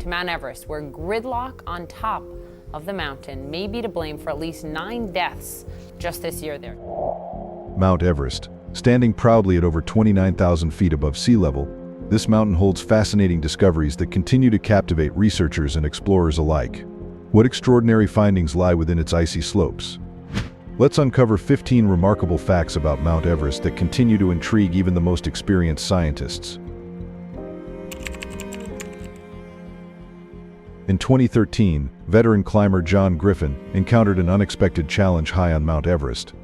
to Mount Everest, where gridlock on top of the mountain may be to blame for at least 9 deaths just this year there. Mount Everest. Standing proudly at over 29,000 feet above sea level, this mountain holds fascinating discoveries that continue to captivate researchers and explorers alike. What extraordinary findings lie within its icy slopes? Let's uncover 15 remarkable facts about Mount Everest that continue to intrigue even the most experienced scientists. In 2013, veteran climber John Griffin encountered an unexpected challenge high on Mount Everest.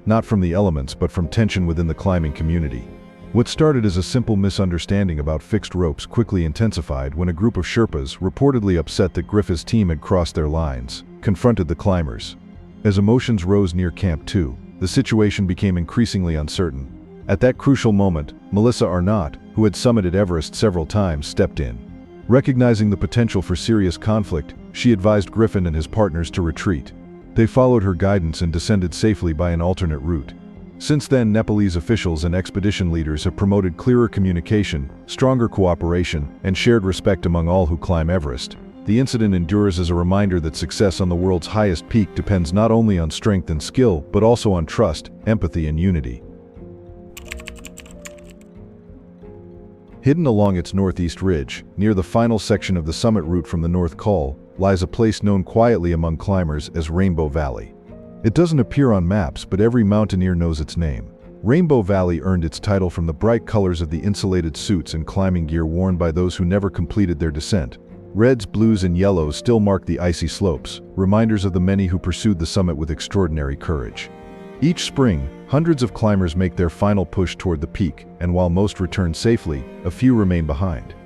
Not from the elements, but from tension within the climbing community. What started as a simple misunderstanding about fixed ropes quickly intensified when a group of Sherpas, reportedly upset that Griffin's team had crossed their lines, confronted the climbers. As emotions rose near Camp 2, the situation became increasingly uncertain. At that crucial moment, Melissa Arnott, who had summited Everest several times, stepped in. Recognizing the potential for serious conflict, she advised Griffin and his partners to retreat. They followed her guidance and descended safely by an alternate route. Since then, Nepalese officials and expedition leaders have promoted clearer communication, stronger cooperation, and shared respect among all who climb Everest. The incident endures as a reminder that success on the world's highest peak depends not only on strength and skill, but also on trust, empathy, and unity. Hidden along its northeast ridge, near the final section of the summit route from the North Col, lies a place known quietly among climbers as Rainbow Valley. It doesn't appear on maps, but every mountaineer knows its name. Rainbow Valley earned its title from the bright colors of the insulated suits and climbing gear worn by those who never completed their descent. Reds, blues, and yellows still mark the icy slopes, reminders of the many who pursued the summit with extraordinary courage. Each spring, hundreds of climbers make their final push toward the peak, and while most return safely, a few remain behind.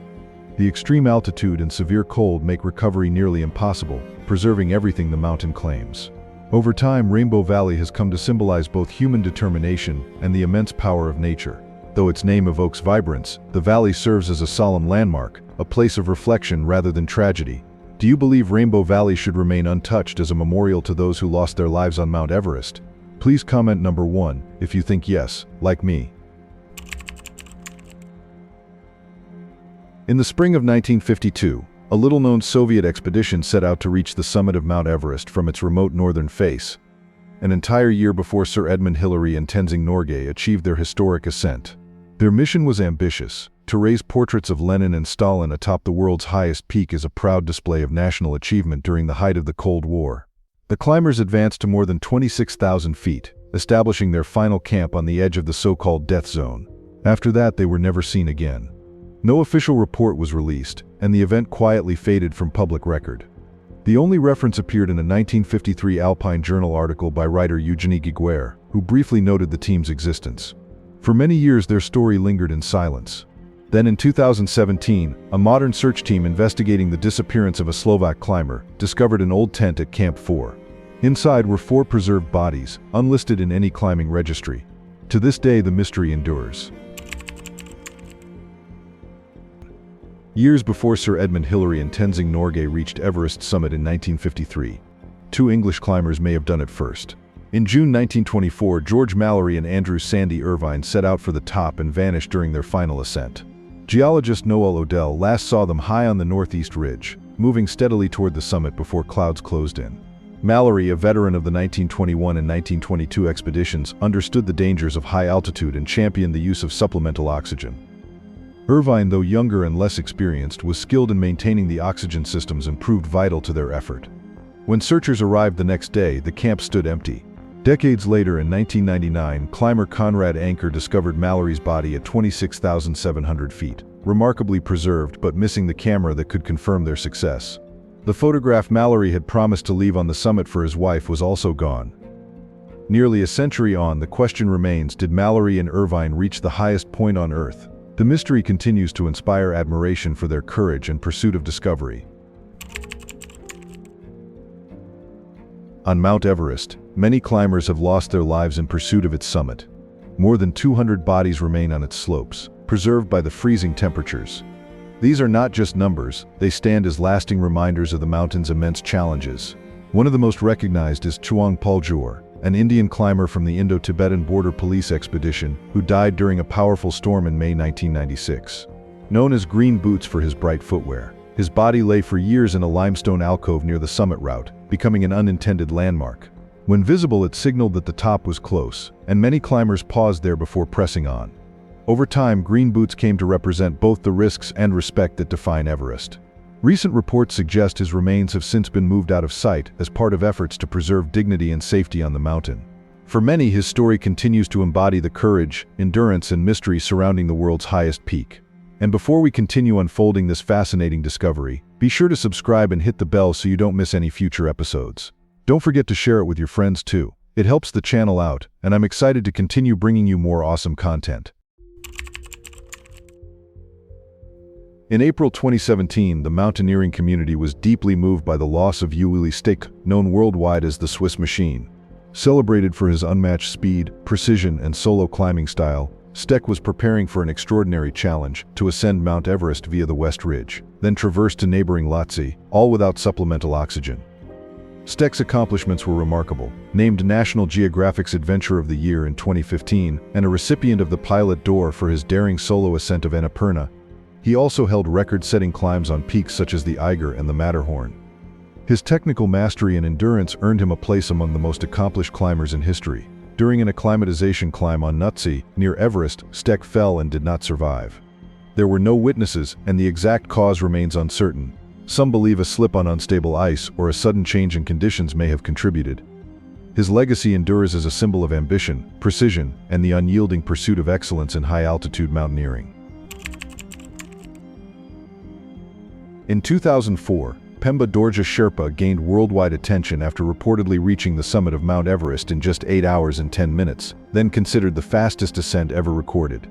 The extreme altitude and severe cold make recovery nearly impossible, preserving everything the mountain claims. Over time, Rainbow Valley has come to symbolize both human determination and the immense power of nature. Though its name evokes vibrance, the valley serves as a solemn landmark, a place of reflection rather than tragedy. Do you believe Rainbow Valley should remain untouched as a memorial to those who lost their lives on Mount Everest? Please comment number 1 if you think yes, like me. In the spring of 1952, a little-known Soviet expedition set out to reach the summit of Mount Everest from its remote northern face, an entire year before Sir Edmund Hillary and Tenzing Norgay achieved their historic ascent. Their mission was ambitious: to raise portraits of Lenin and Stalin atop the world's highest peak as a proud display of national achievement during the height of the Cold War. The climbers advanced to more than 26,000 feet, establishing their final camp on the edge of the so-called death zone. After that, they were never seen again. No official report was released, and the event quietly faded from public record. The only reference appeared in a 1953 Alpine Journal article by writer Eugenie Giguère, who briefly noted the team's existence. For many years, their story lingered in silence. Then in 2017, a modern search team investigating the disappearance of a Slovak climber discovered an old tent at Camp 4. Inside were 4 preserved bodies, unlisted in any climbing registry. To this day, the mystery endures. Years before Sir Edmund Hillary and Tenzing Norgay reached Everest's summit in 1953, 2 English climbers may have done it first. In June 1924, George Mallory and Andrew Sandy Irvine set out for the top and vanished during their final ascent. Geologist Noel Odell last saw them high on the northeast ridge, moving steadily toward the summit before clouds closed in. Mallory, a veteran of the 1921 and 1922 expeditions, understood the dangers of high altitude and championed the use of supplemental oxygen. Irvine, though younger and less experienced, was skilled in maintaining the oxygen systems and proved vital to their effort. When searchers arrived the next day, the camp stood empty. Decades later, in 1999, climber Conrad Anker discovered Mallory's body at 26,700 feet, remarkably preserved but missing the camera that could confirm their success. The photograph Mallory had promised to leave on the summit for his wife was also gone. Nearly a century on, the question remains: did Mallory and Irvine reach the highest point on Earth? The mystery continues to inspire admiration for their courage and pursuit of discovery. On Mount Everest, many climbers have lost their lives in pursuit of its summit. More than 200 bodies remain on its slopes, preserved by the freezing temperatures. These are not just numbers, they stand as lasting reminders of the mountain's immense challenges. One of the most recognized is Chuang Poljur, an Indian climber from the Indo-Tibetan Border Police expedition who died during a powerful storm in May 1996. Known as Green Boots for his bright footwear, His body lay for years in a limestone alcove near the summit route, becoming an unintended landmark. When visible, it signaled that the top was close, and many climbers paused there before pressing on. Over time, green boots came to represent both the risks and respect that define Everest. Recent reports suggest his remains have since been moved out of sight as part of efforts to preserve dignity and safety on the mountain. For many, his story continues to embody the courage, endurance, and mystery surrounding the world's highest peak. And before we continue unfolding this fascinating discovery, be sure to subscribe and hit the bell so you don't miss any future episodes. Don't forget to share it with your friends too. It helps the channel out, and I'm excited to continue bringing you more awesome content. In April 2017, the mountaineering community was deeply moved by the loss of Ueli Steck, known worldwide as the Swiss Machine. Celebrated for his unmatched speed, precision, and solo climbing style, Steck was preparing for an extraordinary challenge to ascend Mount Everest via the West Ridge, then traverse to neighboring Lhotse, all without supplemental oxygen. Steck's accomplishments were remarkable. Named National Geographic's Adventure of the Year in 2015 and a recipient of the Pilot d'Or for his daring solo ascent of Annapurna, he also held record-setting climbs on peaks such as the Eiger and the Matterhorn. His technical mastery and endurance earned him a place among the most accomplished climbers in history. During an acclimatization climb on Lhotse, near Everest, Steck fell and did not survive. There were no witnesses, and the exact cause remains uncertain. Some believe a slip on unstable ice or a sudden change in conditions may have contributed. His legacy endures as a symbol of ambition, precision, and the unyielding pursuit of excellence in high-altitude mountaineering. In 2004, Pemba Dorje Sherpa gained worldwide attention after reportedly reaching the summit of Mount Everest in just 8 hours and 10 minutes, then considered the fastest ascent ever recorded.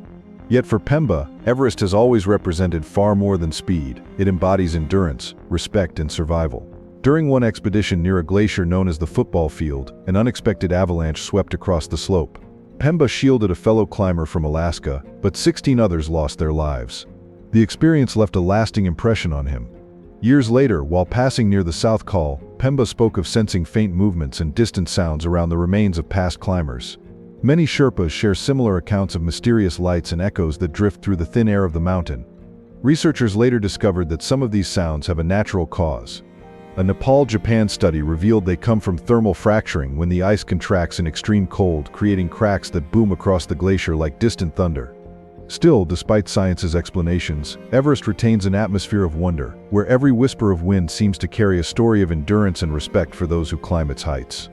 Yet for Pemba, Everest has always represented far more than speed. It embodies endurance, respect, and survival. During one expedition near a glacier known as the Football Field, an unexpected avalanche swept across the slope. Pemba shielded a fellow climber from Alaska, but 16 others lost their lives. The experience left a lasting impression on him. Years later, while passing near the South Col, Pemba spoke of sensing faint movements and distant sounds around the remains of past climbers. Many Sherpas share similar accounts of mysterious lights and echoes that drift through the thin air of the mountain. Researchers later discovered that some of these sounds have a natural cause. A Nepal, Japan study revealed they come from thermal fracturing when the ice contracts in extreme cold, creating cracks that boom across the glacier like distant thunder. Still, despite science's explanations, Everest retains an atmosphere of wonder, where every whisper of wind seems to carry a story of endurance and respect for those who climb its heights.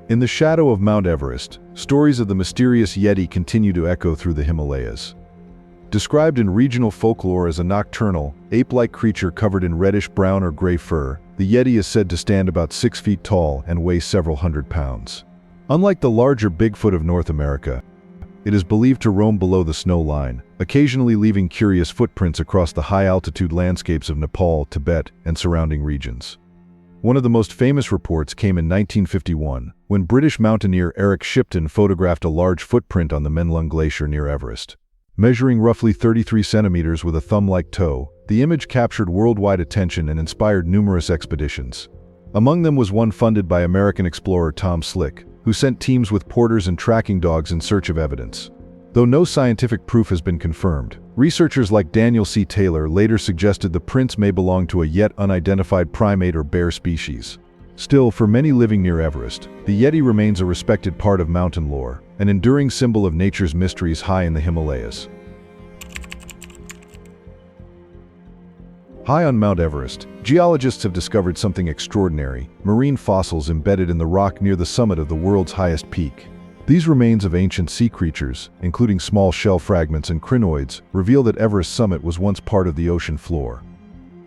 In the shadow of Mount Everest, stories of the mysterious Yeti continue to echo through the Himalayas. Described in regional folklore as a nocturnal, ape-like creature covered in reddish-brown or gray fur, the Yeti is said to stand about 6 feet tall and weigh several hundred pounds. Unlike the larger Bigfoot of North America, it is believed to roam below the snow line, occasionally leaving curious footprints across the high-altitude landscapes of Nepal, Tibet, and surrounding regions. One of the most famous reports came in 1951, when British mountaineer Eric Shipton photographed a large footprint on the Menlung Glacier near Everest. Measuring roughly 33 centimeters with a thumb-like toe, the image captured worldwide attention and inspired numerous expeditions. Among them was one funded by American explorer Tom Slick, who sent teams with porters and tracking dogs in search of evidence. Though no scientific proof has been confirmed, researchers like Daniel C. Taylor later suggested the prints may belong to a yet unidentified primate or bear species. Still, for many living near Everest, the Yeti remains a respected part of mountain lore, an enduring symbol of nature's mysteries high in the Himalayas. High on Mount Everest, geologists have discovered something extraordinary: marine fossils embedded in the rock near the summit of the world's highest peak. These remains of ancient sea creatures, including small shell fragments and crinoids, reveal that Everest's summit was once part of the ocean floor.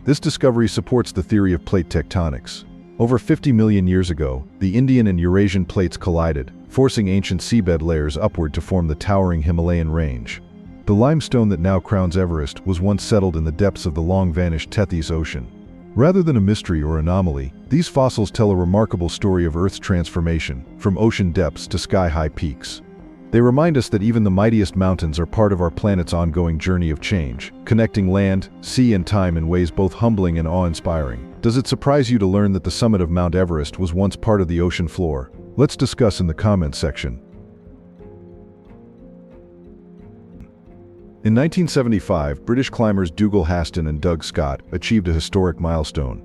This discovery supports the theory of plate tectonics. Over 50 million years ago, the Indian and Eurasian plates collided, forcing ancient seabed layers upward to form the towering Himalayan range. The limestone that now crowns Everest was once settled in the depths of the long-vanished Tethys Ocean. Rather than a mystery or anomaly, these fossils tell a remarkable story of Earth's transformation, from ocean depths to sky-high peaks. They remind us that even the mightiest mountains are part of our planet's ongoing journey of change, connecting land, sea, and time in ways both humbling and awe-inspiring. Does it surprise you to learn that the summit of Mount Everest was once part of the ocean floor? Let's discuss in the comments section. In 1975, British climbers Dougal Haston and Doug Scott achieved a historic milestone,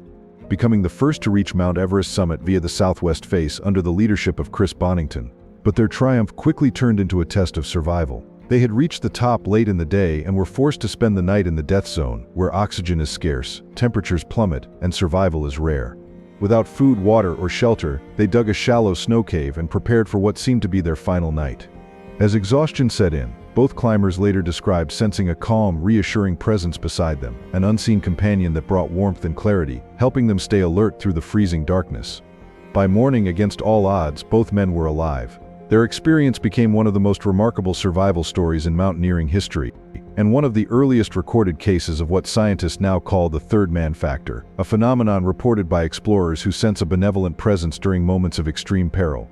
becoming the first to reach Mount Everest summit via the southwest face under the leadership of Chris Bonington. But their triumph quickly turned into a test of survival. They had reached the top late in the day and were forced to spend the night in the death zone, where oxygen is scarce, temperatures plummet, and survival is rare. Without food, water, or shelter, they dug a shallow snow cave and prepared for what seemed to be their final night. As exhaustion set in, both climbers later described sensing a calm, reassuring presence beside them, an unseen companion that brought warmth and clarity, helping them stay alert through the freezing darkness. By morning, against all odds, both men were alive. Their experience became one of the most remarkable survival stories in mountaineering history, and one of the earliest recorded cases of what scientists now call the third man factor, a phenomenon reported by explorers who sense a benevolent presence during moments of extreme peril.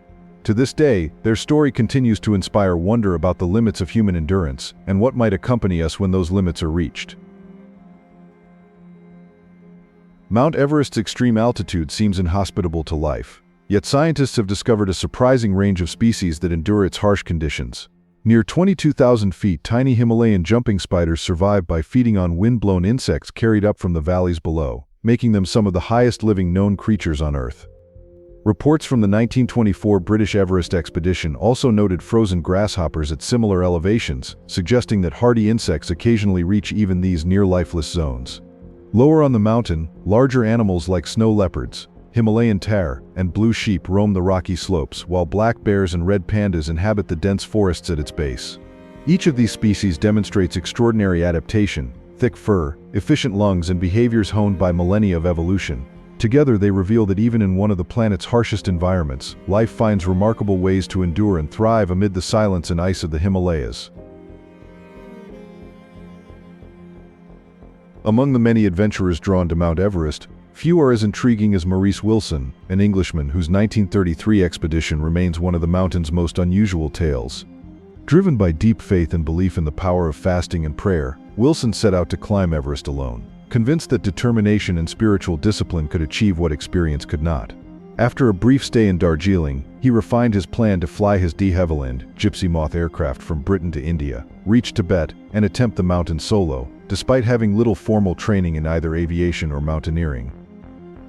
To this day, their story continues to inspire wonder about the limits of human endurance and what might accompany us when those limits are reached. Mount Everest's extreme altitude seems inhospitable to life. Yet scientists have discovered a surprising range of species that endure its harsh conditions. Near 22,000 feet, tiny Himalayan jumping spiders survive by feeding on wind-blown insects carried up from the valleys below, making them some of the highest living known creatures on Earth. Reports from the 1924 British Everest expedition also noted frozen grasshoppers at similar elevations, suggesting that hardy insects occasionally reach even these near-lifeless zones. Lower on the mountain, larger animals like snow leopards, Himalayan tahr, and blue sheep roam the rocky slopes, while black bears and red pandas inhabit the dense forests at its base. Each of these species demonstrates extraordinary adaptation, thick fur, efficient lungs, and behaviors honed by millennia of evolution. Together they reveal that even in one of the planet's harshest environments, life finds remarkable ways to endure and thrive amid the silence and ice of the Himalayas. Among the many adventurers drawn to Mount Everest, few are as intriguing as Maurice Wilson, an Englishman whose 1933 expedition remains one of the mountain's most unusual tales. Driven by deep faith and belief in the power of fasting and prayer, Wilson set out to climb Everest alone, convinced that determination and spiritual discipline could achieve what experience could not. After a brief stay in Darjeeling, he refined his plan to fly his de Havilland, Gypsy Moth aircraft from Britain to India, reach Tibet, and attempt the mountain solo, despite having little formal training in either aviation or mountaineering.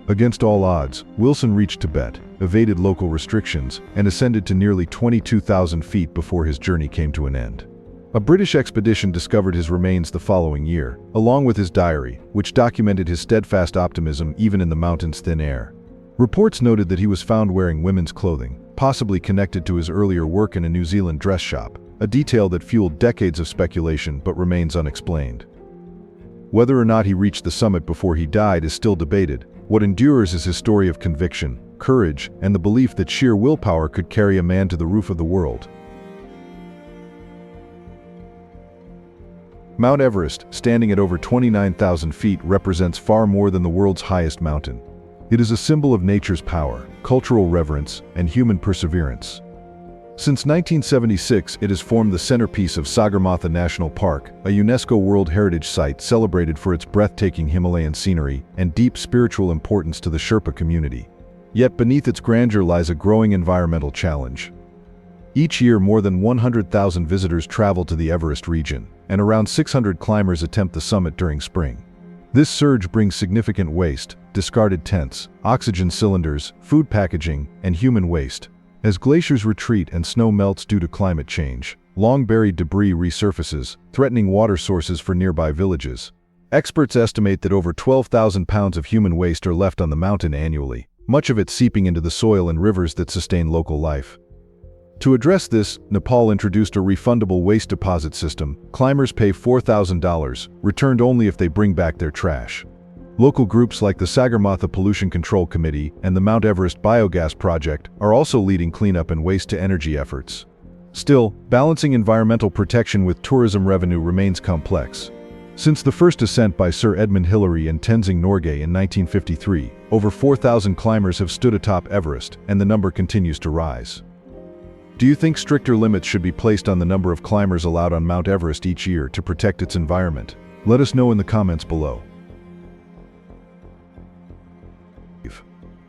Against all odds, Wilson reached Tibet, evaded local restrictions, and ascended to nearly 22,000 feet before his journey came to an end. A British expedition discovered his remains the following year, along with his diary, which documented his steadfast optimism even in the mountain's thin air. Reports noted that he was found wearing women's clothing, possibly connected to his earlier work in a New Zealand dress shop, a detail that fueled decades of speculation but remains unexplained. Whether or not he reached the summit before he died is still debated. What endures is his story of conviction, courage, and the belief that sheer willpower could carry a man to the roof of the world. Mount Everest, standing at over 29,000 feet, represents far more than the world's highest mountain. It is a symbol of nature's power, cultural reverence, and human perseverance. Since 1976, it has formed the centerpiece of Sagarmatha National Park, a UNESCO World Heritage Site celebrated for its breathtaking Himalayan scenery and deep spiritual importance to the Sherpa community. Yet beneath its grandeur lies a growing environmental challenge. Each year, more than 100,000 visitors travel to the Everest region, and around 600 climbers attempt the summit during spring. This surge brings significant waste, discarded tents, oxygen cylinders, food packaging, and human waste. As glaciers retreat and snow melts due to climate change, long-buried debris resurfaces, threatening water sources for nearby villages. Experts estimate that over 12,000 pounds of human waste are left on the mountain annually, much of it seeping into the soil and rivers that sustain local life. To address this, Nepal introduced a refundable waste deposit system. Climbers pay $4,000, returned only if they bring back their trash. Local groups like the Sagarmatha Pollution Control Committee and the Mount Everest Biogas Project are also leading cleanup and waste-to-energy efforts. Still, balancing environmental protection with tourism revenue remains complex. Since the first ascent by Sir Edmund Hillary and Tenzing Norgay in 1953, over 4,000 climbers have stood atop Everest, and the number continues to rise. Do you think stricter limits should be placed on the number of climbers allowed on Mount Everest each year to protect its environment? Let us know in the comments below.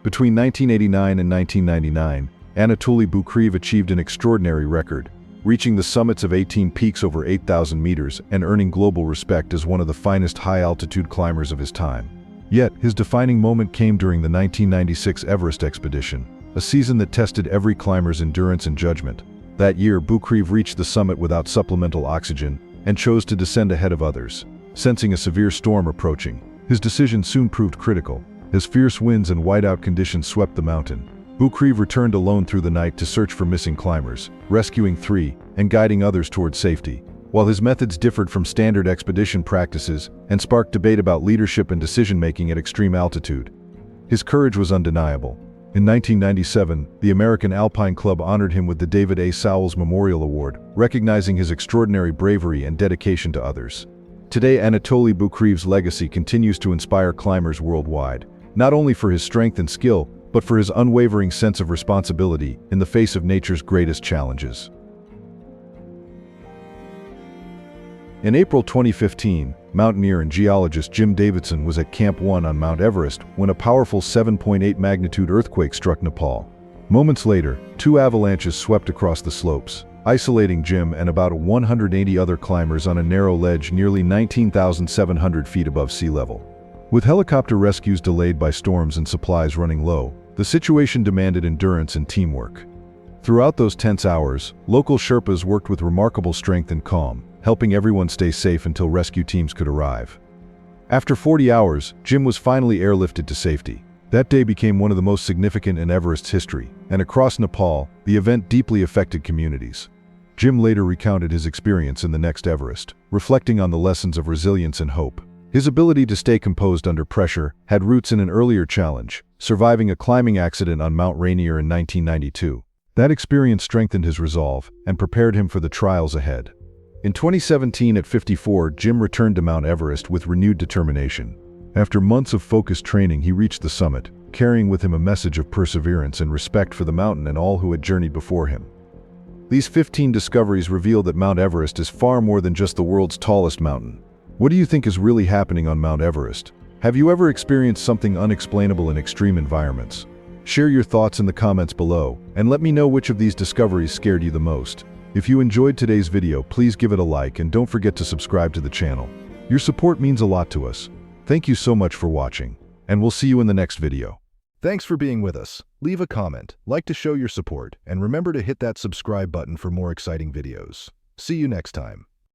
Between 1989 and 1999, Anatoli Boukreev achieved an extraordinary record, reaching the summits of 18 peaks over 8,000 meters and earning global respect as one of the finest high-altitude climbers of his time. Yet, his defining moment came during the 1996 Everest expedition, a season that tested every climber's endurance and judgment. That year, Boukreev reached the summit without supplemental oxygen and chose to descend ahead of others. Sensing a severe storm approaching, his decision soon proved critical. As fierce winds and whiteout conditions swept the mountain, Boukreev returned alone through the night to search for missing climbers, rescuing 3 and guiding others towards safety. While his methods differed from standard expedition practices and sparked debate about leadership and decision-making at extreme altitude, his courage was undeniable. In 1997, the American Alpine Club honored him with the David A. Sowles Memorial Award, recognizing his extraordinary bravery and dedication to others. Today, Anatoli Boukreev's legacy continues to inspire climbers worldwide, not only for his strength and skill, but for his unwavering sense of responsibility in the face of nature's greatest challenges. In April 2015, mountaineer and geologist Jim Davidson was at Camp 1 on Mount Everest when a powerful 7.8 magnitude earthquake struck Nepal. Moments later, 2 avalanches swept across the slopes, isolating Jim and about 180 other climbers on a narrow ledge nearly 19,700 feet above sea level. With helicopter rescues delayed by storms and supplies running low, the situation demanded endurance and teamwork. Throughout those tense hours, local Sherpas worked with remarkable strength and calm, helping everyone stay safe until rescue teams could arrive. After 40 hours, Jim was finally airlifted to safety. That day became one of the most significant in Everest's history, and across Nepal, the event deeply affected communities. Jim later recounted his experience in the next Everest, reflecting on the lessons of resilience and hope. His ability to stay composed under pressure had roots in an earlier challenge, surviving a climbing accident on Mount Rainier in 1992. That experience strengthened his resolve and prepared him for the trials ahead. In 2017, at 54, Jim returned to Mount Everest with renewed determination. After months of focused training, he reached the summit, carrying with him a message of perseverance and respect for the mountain and all who had journeyed before him. These 15 discoveries reveal that Mount Everest is far more than just the world's tallest mountain. What do you think is really happening on Mount Everest? Have you ever experienced something unexplainable in extreme environments? Share your thoughts in the comments below, and let me know which of these discoveries scared you the most. If you enjoyed today's video, please give it a like and don't forget to subscribe to the channel. Your support means a lot to us. Thank you so much for watching, and we'll see you in the next video. Thanks for being with us. Leave a comment, like to show your support, and remember to hit that subscribe button for more exciting videos. See you next time.